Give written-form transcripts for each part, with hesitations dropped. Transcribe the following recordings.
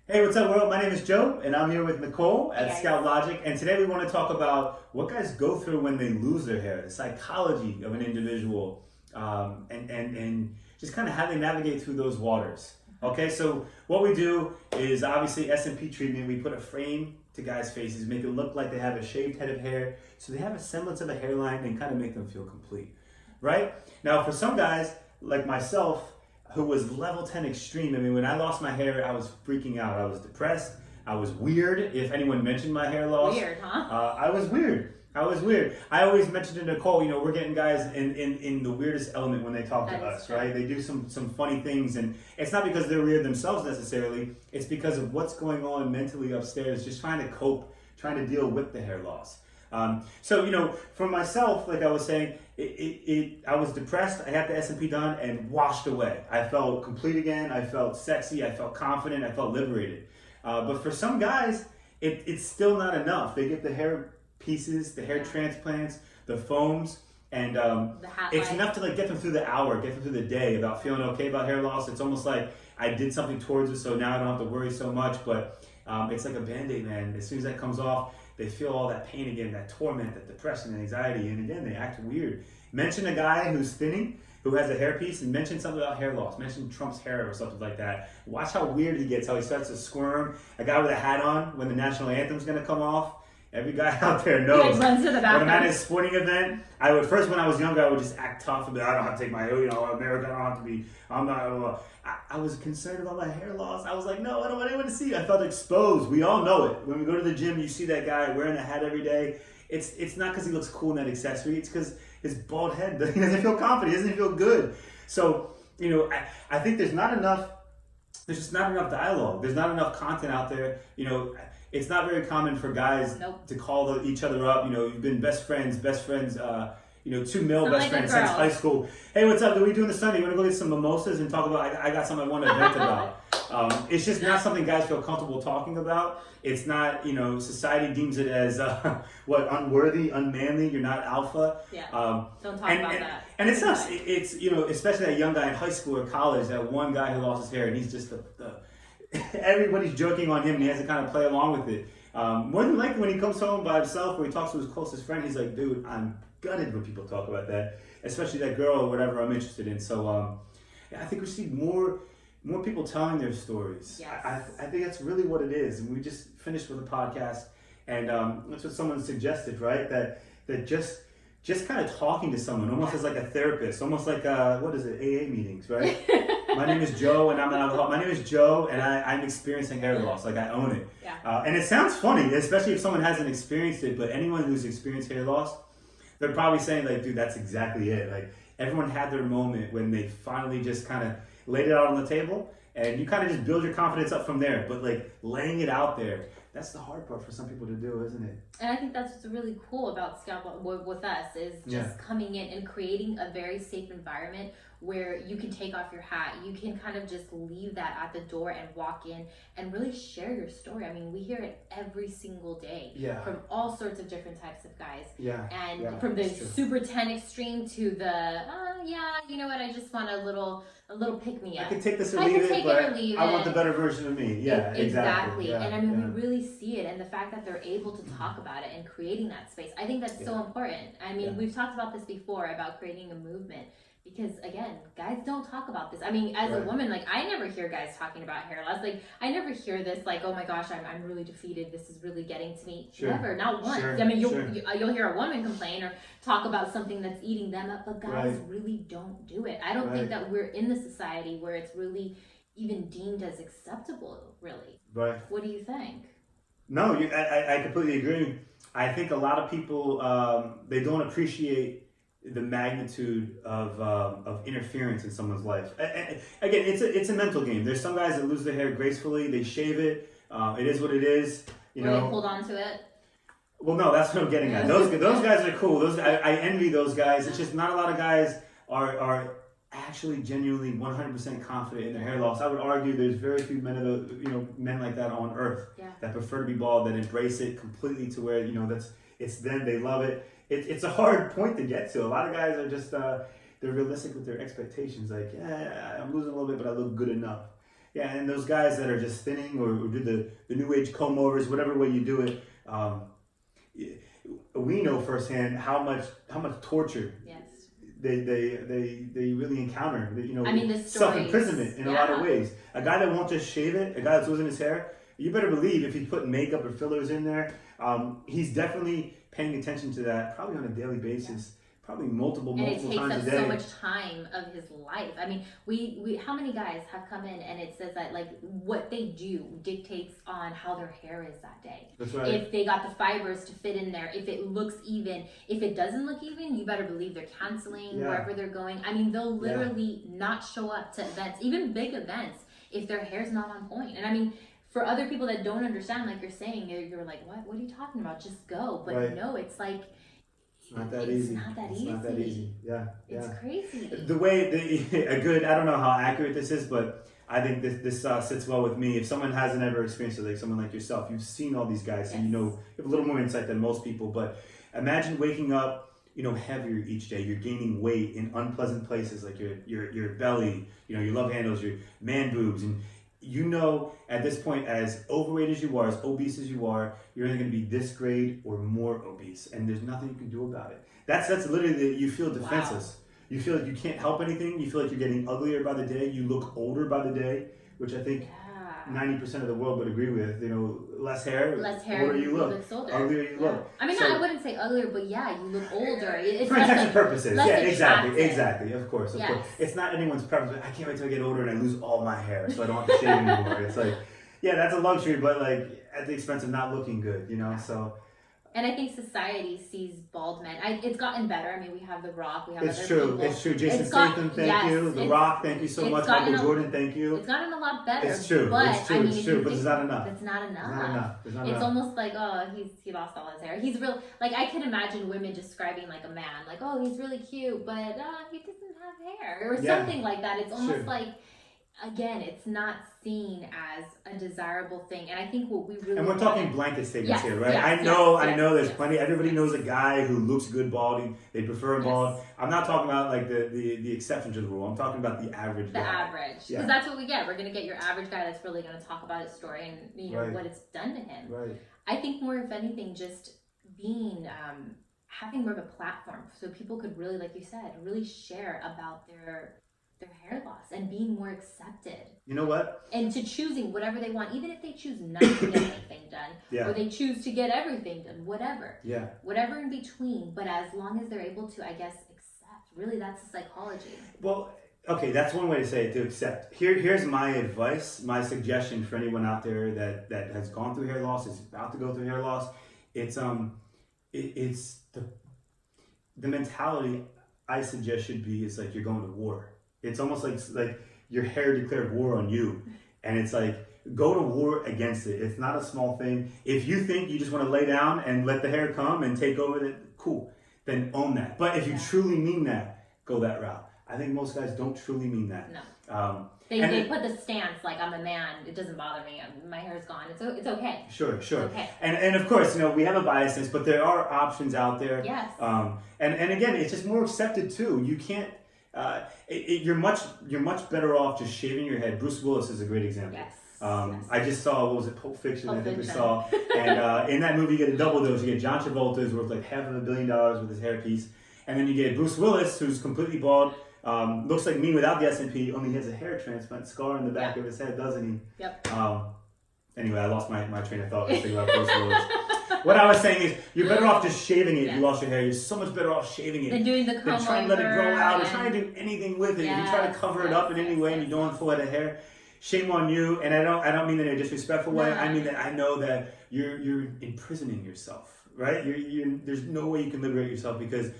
Hey, what's up, world? My name is Joe, and I'm here with Nicole Hey at guys. Scout Logic. And today we want to talk about what guys go through when they lose their hair, the psychology of an individual, and just kind of how they navigate through those waters. Okay, so what we do is obviously S&P treatment. We put a frame to guys' faces, make it look like they have a shaved head of hair, so they have a semblance of a hairline and kind of make them feel complete, right? Now, for some guys like myself, who was level 10 extreme. I mean, when I lost my hair, I was freaking out. I was depressed. I was weird. If anyone mentioned my hair loss, Weird, huh? I was weird. I was weird. I always mentioned to Nicole, we're getting guys in the weirdest element when they talk to That is us, true. right? They do some funny things, and it's not because they're weird themselves necessarily. It's because of what's going on mentally upstairs, just trying to cope, trying to deal with the hair loss. So for myself, like I was saying, I was depressed. I had the S&P done and washed away. I felt complete again. I felt sexy. I felt confident. I felt liberated. But for some guys, it's still not enough. They get the hair pieces, the hair transplants, the foams, and The hat it's light. enough to like get them through the hour, get them through the day about feeling okay about hair loss. It's almost like I did something towards it, so now I don't have to worry so much. But it's like a Band-Aid, man. As soon as that comes off, they feel all that pain again, that torment, that depression, and anxiety, and again, they act weird. Mention a guy who's thinning, who has a hairpiece, and mention something about hair loss. Mention Trump's hair or something like that. Watch how weird he gets, how he starts to squirm. A guy with a hat on when the national anthem's gonna come off. Every guy out there He knows. like runs to the When I'm at bathroom. a sporting event, when I was younger, I would just act tough and be, I don't have to take my, America, I don't have to be, I'm not, I was concerned about my hair loss. I was like, no, I don't want anyone to see. I felt exposed. We all know it. When we go to the gym, you see that guy wearing a hat every day. It's not because he looks cool in that accessory. It's because his bald head doesn't feel confident. He doesn't feel good. So, I think there's just not enough dialogue. There's not enough content out there. It's not very common for guys Nope. to call each other up. You've been best friends, two male Not best like the friends since girls. high school. Hey, what's up? What are we doing this Sunday? You want to go get some mimosas and talk about, I got something I want to vent about. It's just not something guys feel comfortable talking about. It's not, society deems it as, unworthy, unmanly, you're not alpha. Yeah. Um, Don't talk and, about and, that. and it's not, it's, especially that young guy in high school or college, that one guy who lost his hair and he's just everybody's joking on him and he has to kind of play along with it. More than likely when he comes home by himself or he talks to his closest friend, he's like, dude, I'm gutted when people talk about that, especially that girl or whatever I'm interested in. So I think we see more people telling their stories. Yes. I think that's really what it is. And we just finished with a podcast and that's what someone suggested, right? That just kind of talking to someone, almost as like a therapist, almost like what is it, AA meetings, right? My name is Joe, and I'm an alcoholic. My name is Joe, and I'm experiencing hair loss. Like I own it. Yeah. And it sounds funny, especially if someone hasn't experienced it. But anyone who's experienced hair loss, they're probably saying like, "Dude, that's exactly it." Like everyone had their moment when they finally just kind of laid it out on the table, and you kind of just build your confidence up from there. But like laying it out there, that's the hard part for some people to do, isn't it? And I think that's what's really cool about Scout with us is just coming in and creating a very safe environment where you can take off your hat. You can kind of just leave that at the door and walk in and really share your story. I mean, we hear it every single day from all sorts of different types of guys. And from the super 10 extreme to the, you know what, I just want a little pick-me-up. I can take this or leave it, but I want the better version of me. Yeah, exactly. Yeah, and I mean, we really see it, and the fact that they're able to talk about it and creating that space, I think that's so important. I mean, we've talked about this before about creating a movement. Because again, guys don't talk about this. I mean, as a woman, like I never hear guys talking about hair loss. Like I never hear this, like, oh my gosh, I'm really defeated. This is really getting to me. Never, not once. I mean, you'll hear a woman complain or talk about something that's eating them up, but guys really don't do it. I don't think that we're in the society where it's really even deemed as acceptable. Really, Right. What do you think? No, I completely agree. I think a lot of people they don't appreciate the magnitude of interference in someone's life. Again, it's a mental game. There's some guys that lose their hair gracefully. They shave it. It is what it is. Or they hold on to it. Well, no, that's what I'm getting at. Those guys are cool. I envy those guys. It's just not a lot of guys are actually genuinely 100% confident in their hair loss. I would argue there's very few men like that on earth that prefer to be bald, that embrace it completely to where it's them, they love it. It's a hard point to get to. A lot of guys are just they're realistic with their expectations. Like, I'm losing a little bit, but I look good enough. Yeah, and those guys that are just thinning or do the new age comb overs, whatever way you do it, we know firsthand how much torture Yes. they really encounter. You know, I mean, the self-imprisonment in a lot of yeah. ways. A guy that won't just shave it, a guy that's losing his hair, you better believe if he's putting makeup or fillers in there, he's definitely paying attention to that, probably on a daily basis. Probably multiple times a day. And it takes up so much time of his life. I mean, we how many guys have come in and it says that like what they do dictates on how their hair is that day. That's right. If they got the fibers to fit in there, if it looks even, if it doesn't look even, you better believe they're canceling wherever they're going. I mean, they'll literally not show up to events, even big events, if their hair's not on point. And I mean, for other people that don't understand, like you're saying, you're like, what are you talking about? Just go. But no, it's like, it's not that easy. It's not that easy. Yeah. It's crazy. The way, a good, I don't know how accurate this is, but I think this sits well with me. If someone hasn't ever experienced it, like someone like yourself, you've seen all these guys, and you know, you have a little more insight than most people, but imagine waking up, you know, heavier each day. You're gaining weight in unpleasant places, like your belly, you know, your love handles, your man boobs, and you know, at this point, as overweight as you are, as obese as you are, you're either going to be this grade or more obese, and there's nothing you can do about it. That's literally you feel defenseless. Wow. You feel like you can't help anything. You feel like you're getting uglier by the day. You look older by the day, which I think 90% of the world would agree with. You know, less hair, older you look, uglier you look. I mean, I wouldn't say uglier, but you look older. It's for intention purposes, exactly. Of course. It's not anyone's preference. I can't wait till I get older and I lose all my hair, so I don't have to shave anymore. It's like, that's a luxury, but like at the expense of not looking good, you know. So. And I think society sees bald men. It's gotten better. I mean, we have The Rock. We have It's true. Jason Statham, thank you. The Rock, thank you so much. Michael Jordan, thank you. It's gotten a lot better. It's true. But, it's true. I mean, it's true. But it's not enough. It's not enough. It's not enough. Almost like, he lost all his hair. He's real. Like, I can imagine women describing like a man, like, he's really cute, but he doesn't have hair or something like that. It's almost like, again, it's not seen as a desirable thing, and I think what we really and we're talking blanket statements here, right? I know there's plenty. Everybody knows a guy who looks good balding. They prefer bald. I'm not talking about like the exception to the rule. I'm talking about the average. The average, because that's what we get. We're gonna get your average guy that's really gonna talk about his story and what it's done to him. Right. I think more, if anything, just being having more of a platform so people could really, like you said, really share about their hair loss and being more accepted. You know what? And to choosing whatever they want, even if they choose not to get anything done, or they choose to get everything done, whatever. Yeah. Whatever in between, but as long as they're able to, I guess, accept. Really, that's the psychology. Well, okay, that's one way to say it, to accept. Here's my advice, my suggestion for anyone out there that has gone through hair loss, is about to go through hair loss. It's the mentality I suggest should be is like you're going to war. It's almost like your hair declared war on you, and it's like go to war against it. It's not a small thing. If you think you just want to lay down and let the hair come and take over, it, cool. Then own that. But if you truly mean that, go that route. I think most guys don't truly mean that. No. They put the stance like, I'm a man, it doesn't bother me, my hair's gone, it's okay. Sure. It's okay. And of course, we have a biasness, but there are options out there. Yes. And again, it's just more accepted too. You can't. You're much better off just shaving your head. Bruce Willis is a great example. Yes. I just saw, what was it, Pulp Fiction? I think we saw. And in that movie, you get a double dose. You get John Travolta, who's worth like $500 million with his hairpiece, and then you get Bruce Willis, who's completely bald. Looks like me without the S&P, only he has a hair transplant scar in the back of his head, doesn't he? Yep. Anyway, I lost my train of thought thinking about Bruce Willis. What I was saying is, you're better off just shaving it if you lost your hair. You're so much better off shaving it than doing the comb over. Trying to let it grow out or trying to do anything with it. If you try to cover it up in any way and you don't have full head of hair, shame on you. And I don't mean that in a disrespectful way. I mean that I know that you're imprisoning yourself, right? There's no way you can liberate yourself because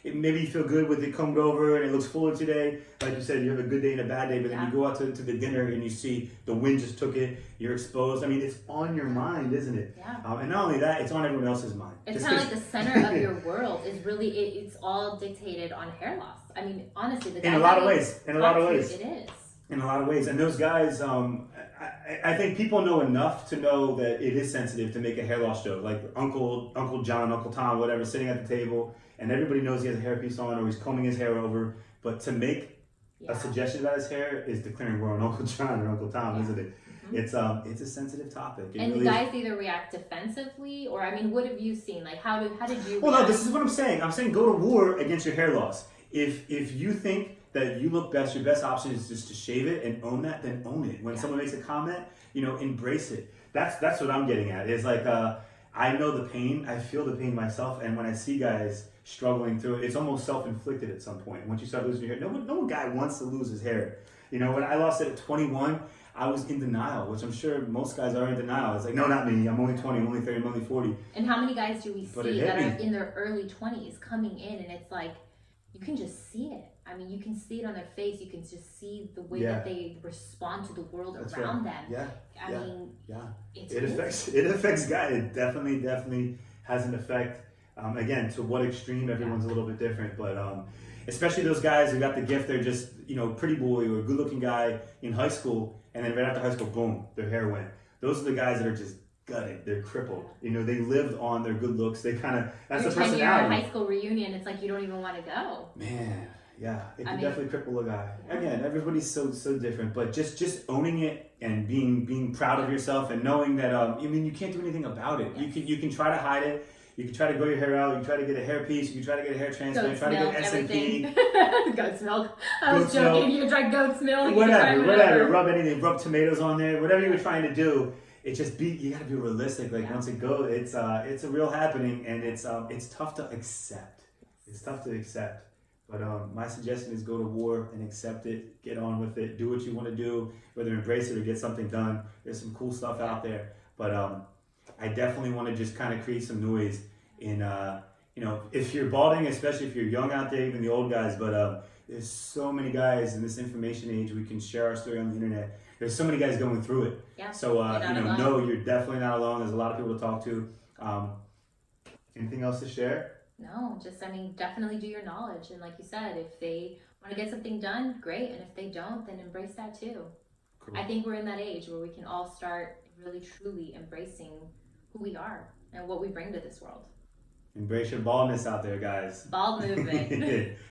maybe you feel good with it combed over and it looks fuller today. Like you said, you have a good day and a bad day, but then you go out to the dinner and you see the wind just took it, you're exposed. I mean, it's on your mind, isn't it? Yeah. And not only that, it's on everyone else's mind. It's kind of like the center of your world is really, it's all dictated on hair loss. I mean, honestly, in a lot of ways. It is. In a lot of ways. And those guys, I think people know enough to know that it is sensitive to make a hair loss joke. Like Uncle John, Uncle Tom, whatever, sitting at the table, and everybody knows he has a hairpiece on or he's combing his hair over. But to make Yeah. A suggestion about his hair is declaring war on Uncle John or Uncle Tom, isn't it? Mm-hmm. It's a sensitive topic. It And really the guys either react defensively, or I mean, what have you seen? Like, how did you? Well, no, react? this is what I'm saying. I'm saying go to war against your hair loss. If you think that you look best, your best option is just to shave it and own that, then own it. When someone makes a comment, embrace it. That's what I'm getting at. Is like I know the pain, I feel the pain myself, and when I see guys struggling through it, it's almost self-inflicted at some point. Once you start losing your hair, no one guy wants to lose his hair. When I lost it at 21, I was in denial, which I'm sure most guys are in denial. It's like, no, not me. I'm only 20, I'm only 30, I'm only 40. And how many guys do we But see that are in their early 20s coming in, and it's like, you can just see it. I mean, you can see it on their face. You can just see the way that they respond to the world around them. Yeah. I mean, It affects guys. It definitely has an effect. Again, to what extreme, everyone's a little bit different, but especially those guys who got the gift. They're just pretty boy or a good looking guy in high school, and then right after high school, boom, their hair went. Those are the guys that are just gutted. They're crippled. They lived on their good looks. They kind of that's the personality. Your 10-year high school reunion, it's like you don't even want to go. Man, yeah, it can definitely cripple a guy. Again, everybody's so different, but just owning it and being proud of yourself and knowing that you can't do anything about it. Yes. You can try to hide it. You can try to grow your hair out. You can try to get a hair piece. You can try to get a hair transplant. Try to get S&P. Goat's milk. I was joking. You can try goat's milk. Whatever. Rub anything. Rub tomatoes on there. Whatever you were trying to do. It just you gotta be realistic. Like once it goes, it's a real happening, and it's tough to accept. It's tough to accept. But my suggestion is go to war and accept it. Get on with it. Do what you want to do. Whether embrace it or get something done. There's some cool stuff out there. But I definitely want to just kind of create some noise in if you're balding, especially if you're young out there, even the old guys. But there's so many guys in this information age. We can share our story on the internet. There's so many guys going through it. Yeah. So no, you're definitely not alone. There's a lot of people to talk to. Anything else to share? No, definitely do your knowledge. And like you said, if they want to get something done, great. And if they don't, then embrace that too. Cool. I think we're in that age where we can all start really truly embracing who we are and what we bring to this world. Embrace your baldness out there, guys. Bald movement.